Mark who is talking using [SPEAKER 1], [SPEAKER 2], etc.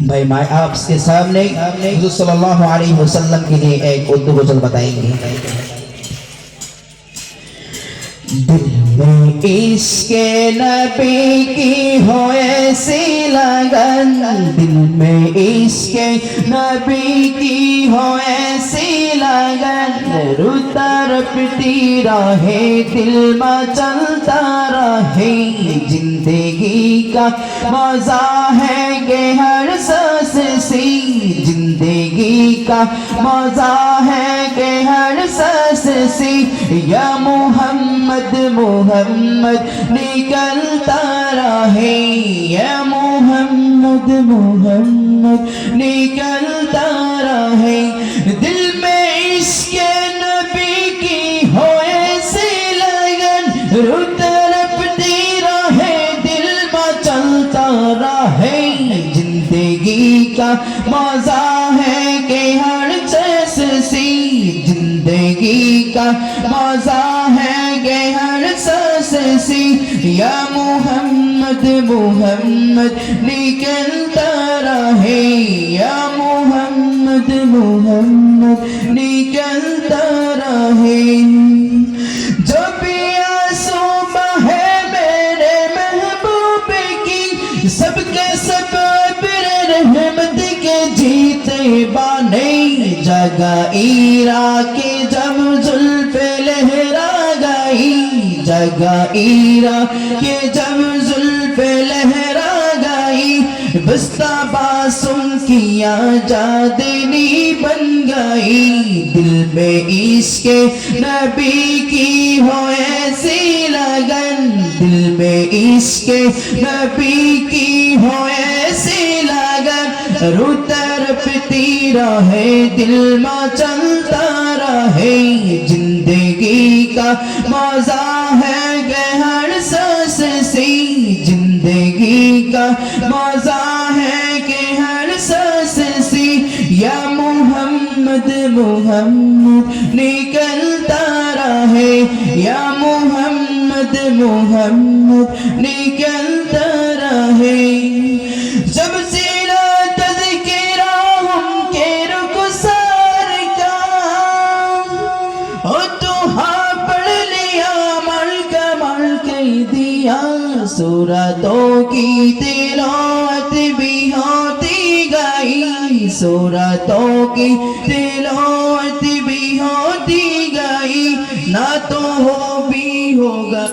[SPEAKER 1] भाई मैं आपके सामने हुज़ूर सल्लल्लाहु अलैहि वसल्लम के लिए एक उर्दू गज़ल बताएंगे। दिल में इश्क़े नबी की हो ऐसी लगन, दिल में इश्क़े नबी की हो ऐसी लगन, रुता रपती रहे दिल में चलता रहे, जिंदगी का मजा है कि हर सांस सी, जिंदगी का मजा है कि हर सांस सी, या मोहम्मद मोहम्मद निकलता रहे, या मोहम्मद मोहम्मद निकलता रहे। दिल में इश्क़ नबी की हो ऐसी लगन, रुत रपती रहे दिल में चलता रहे, जिंदगी का मजा है कि हर चैस सी, जिंदगी का मजा है कि हर सांस सी, या मोहम्मद मोहम्मद निकलता रहे, या मोहम्मद मोहम्मद निकलता रहे। जो भी आंसू बहे मेरे महबूब की, सबके सब रहमत के जीते बाने, जगह ईरा के जब जुल्फ़े लहरा गई, जगह ईरा के जब जुल्फ़े लहरा गई, बस्ता बासुम किया जादनी बन गई। दिल में इश्क़े नबी की हो ऐसी लगन, दिल में इश्क़े नबी की हो ऐसी लगन, रुत रपती रहे दिल में चलता रहे, जिंदगी का मजा है कि हर सांस सी, जिंदगी का मजा है कि हर सांस सी, या मोहम्मद मोहम्मद निकलता रहे, या मोहम्मद मोहम्मद निकलता रहे। जब सीना तज़किरा उनके रुख़सार का, ओ तो हाँ पढ़ लिया मल कह दिया, सूरतों की तिलावत भी होती गई, सूरतों की तिलावत भी होती गई, ना तो हो भी होगा।